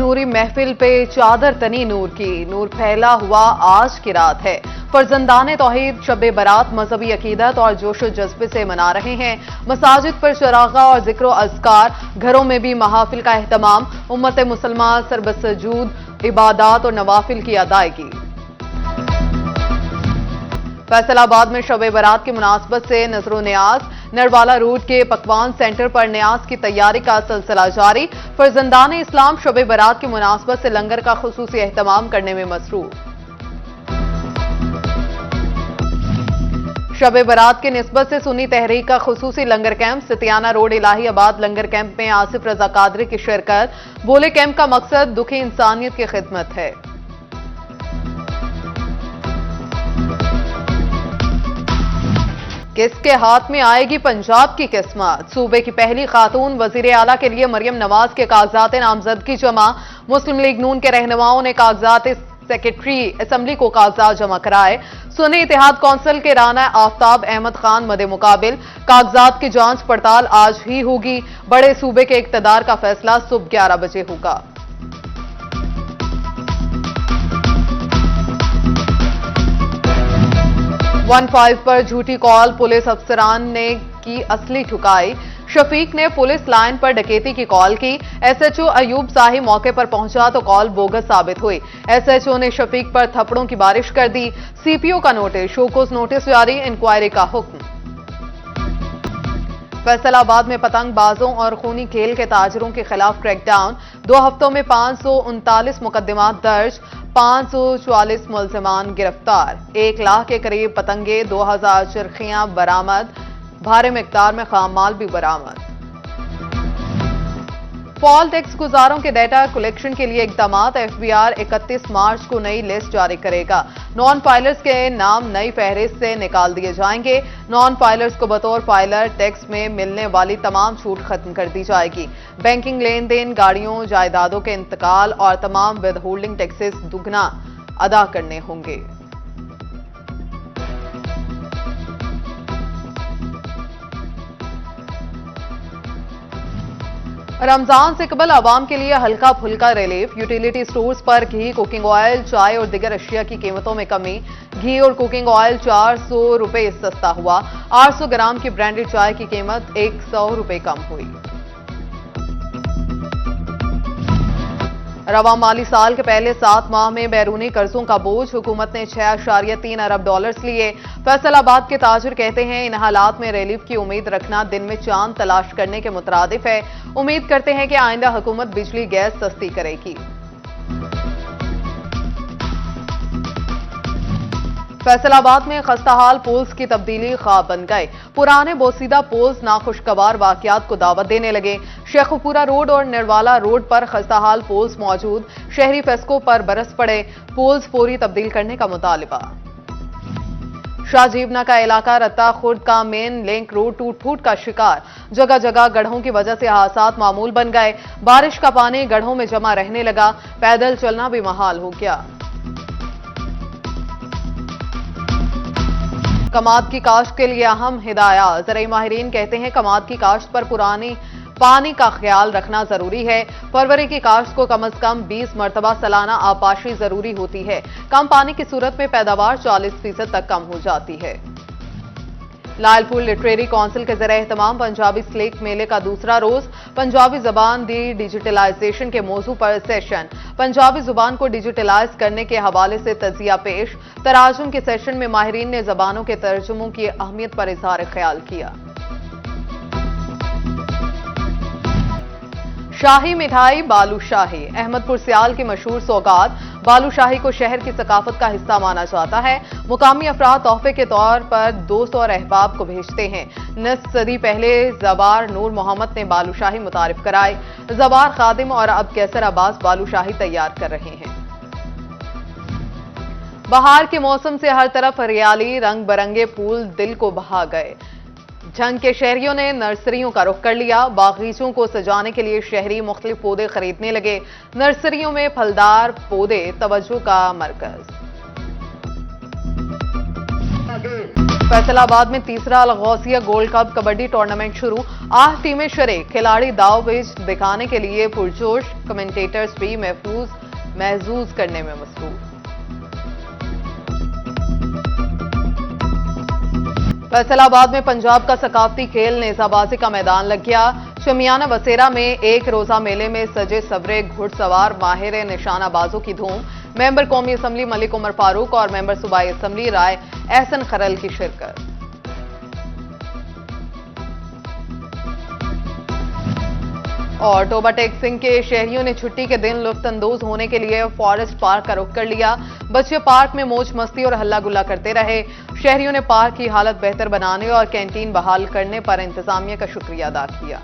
नूरी महफिल पे चादर तनी नूर की, नूर फैला हुआ आज की रात है। फर्जंदाने तौहीद शब बरात मजहबी अकीदत और जोश जज्बे से मना रहे हैं। मसाजिद पर चरागा और जिक्र अज़कार, घरों में भी महाफिल का एहतमाम। उम्मत मुसलमान सरबसजूद इबादत और नवाफिल की अदायगी। फैसलाबाद में शब बरात की मुनासबत से नजरो न्याज, नरवाला रोड के पकवान सेंटर पर न्याज की तैयारी का सिलसिला जारी। फर्जंदान इस्लाम शब बरात की मुनासबत से लंगर का खुसूसी एहतमाम करने में मसरूफ। शब बरात की निस्बत से सुन्नी तहरीक का खुसूसी लंगर कैंप। सितियाना रोड इलाहीबाद लंगर कैंप में आसिफ रजा कादरी की शिरकत। बोले कैंप का मकसद दुखी इंसानियत की खिदमत है। किसके हाथ में आएगी पंजाब की किस्मत? सूबे की पहली खातून वजीर आला के लिए मरियम नवाज के कागजात नामजदगी जमा। मुस्लिम लीग नून के रहनुमाओं ने कागजात सेक्रेटरी असेंबली को कागजात जमा कराए। सुन्नी इत्तेहाद कौंसिल के राना आफ्ताब अहमद खान मदे मुकाबिल। कागजात की जांच पड़ताल आज ही होगी। बड़े सूबे के इक्तदार का फैसला सुबह 11 बजे होगा। वन 5 पर झूठी कॉल, पुलिस अफसरान ने की असली ठुकाई। शफीक ने पुलिस लाइन पर डकैती की कॉल की। एसएचओ अयूब साहिब मौके पर पहुंचा तो कॉल बोगस साबित हुई। एसएचओ ने शफीक पर थप्पड़ों की बारिश कर दी। सीपीओ का नोटिस, शोकोस नोटिस जारी, इंक्वायरी का हुक्म। फैसलाबाद में पतंगबाजों और खूनी खेल के ताजरों के खिलाफ क्रैकडाउन। 2 हफ्तों में 539 मुकदमात दर्ज, 544 मुलजिमान गिरफ्तार। 1 लाख के करीब पतंगे, 2000 चरखियां बरामद। भारी मिकदार में खाम माल भी बरामद। पॉल टैक्स गुजारों के डेटा कलेक्शन के लिए इकदामात। एफबीआर 31 मार्च को नई लिस्ट जारी करेगा। नॉन फाइलर्स के नाम नई फहरिस्त से निकाल दिए जाएंगे। नॉन फाइलर्स को बतौर फाइलर टैक्स में मिलने वाली तमाम छूट खत्म कर दी जाएगी। बैंकिंग लेन देन, गाड़ियों, जायदादों के इंतकाल और तमाम विद होल्डिंग टैक्सेस दुगना अदा करने होंगे। रमजान से कबल आवाम के लिए हल्का फुल्का रिलीफ। यूटिलिटी स्टोर्स पर घी, कुकिंग ऑयल, चाय और दीगर अशिया की कीमतों में कमी। घी और कुकिंग ऑयल 400 रुपए सस्ता हुआ। 800 ग्राम की ब्रांडेड चाय की कीमत 100 रुपए कम हुई। रवा माली साल के पहले 7 माह में बैरूनी कर्जों का बोझ। हुकूमत ने 6.3 अरब डॉलर्स लिए। फैसलाबाद के ताजिर कहते हैं इन हालात में रिलीफ की उम्मीद रखना दिन में चांद तलाश करने के मुतरादिफ है। उम्मीद करते हैं कि आइंदा हुकूमत बिजली गैस सस्ती करेगी। फैसलाबाद में खस्ताहाल पोल्स की तब्दीली ख्वाब बन गए। पुराने बोसीदा पोल्स नाखुशगवार वाकयात को दावत देने लगे। शेखुपुरा रोड और निर्वाला रोड पर खस्ताहाल पोल्स मौजूद। शहरी फेस्को पर बरस पड़े। पोल्स फौरी तब्दील करने का मुतालिबा। शाहजीवना का इलाका रत्ता खुर्द का मेन लिंक रोड टूट फूट का शिकार। जगह जगह गढ़ों की वजह से हादसात मामूल बन गए। बारिश का पानी गढ़ों में जमा रहने लगा। पैदल चलना भी महाल हो गया। कमाद की काश्त के लिए अहम हिदायत। ज़राई माहिरीन कहते हैं कमाद की काश्त पर पुरानी पानी का ख्याल रखना जरूरी है। फरवरी की काश्त को कम से कम 20 मरतबा सालाना आपाशी जरूरी होती है। कम पानी की सूरत में पैदावार 40% तक कम हो जाती है। लालपुर लिटरेरी काउंसिल के ज़रिए एहतमाम पंजाबी स्लेक मेले का दूसरा रोज। पंजाबी जबान दी डिजिटलाइजेशन के मौजू पर सेशन। पंजाबी जुबान को डिजिटलाइज करने के हवाले से तजिया पेश। तराजुम के सेशन में माहिरीन ने जबानों के तर्जुमों की अहमियत पर इजहार ख्याल किया। शाही मिठाई बालूशाही। अहमदपुर सियाल की मशहूर सौगात बालूशाही को शहर की सकाफत का हिस्सा माना जाता है। मुकामी अफराद तोहफे के तौर पर दोस्त और अहबाब को भेजते हैं। निस्फ सदी पहले जबार नूर मोहम्मद ने बालूशाही मुतारिफ कराई। जबार खादिम और अब कैसर अब्बास बालूशाही तैयार कर रहे हैं। बहार के मौसम से हर तरफ हरियाली, रंग बिरंगे फूल दिल को बहा गए। झंग के शहरियों ने नर्सरियों का रुख कर लिया। बागीचों को सजाने के लिए शहरी मुख्तलिफ पौधे खरीदने लगे। नर्सरियों में फलदार पौधे तवज्जो का मरकज। फैसलाबाद में तीसरा Ghousia gold cup kabaddi tournament शुरू। 8 टीमें शरीक, खिलाड़ी दावपेच दिखाने के लिए पुरजोश, कमेंटेटर्स भी महसूस करने में मसरूफ। फैसलाबाद में पंजाब का सकाफती खेल नेजाबाजी का मैदान लग गया। शमियाना बसेरा में एक रोजा मेले में सजे सवरे घुड़सवार माहिर निशानाबाजों की धूम। मेंबर कौमी असम्बली मलिक उमर फारूक और मेंबर सूबाई असम्बली राय एहसन खरल की शिरकत। और टोबा टेक सिंह के शहरियों ने छुट्टी के दिन लुत्फानंदोज होने के लिए फॉरेस्ट पार्क का रुख कर लिया। बच्चे पार्क में मौज मस्ती और हल्ला गुल्ला करते रहे। शहरियों ने पार्क की हालत बेहतर बनाने और कैंटीन बहाल करने पर इंतजामिया का शुक्रिया अदा किया।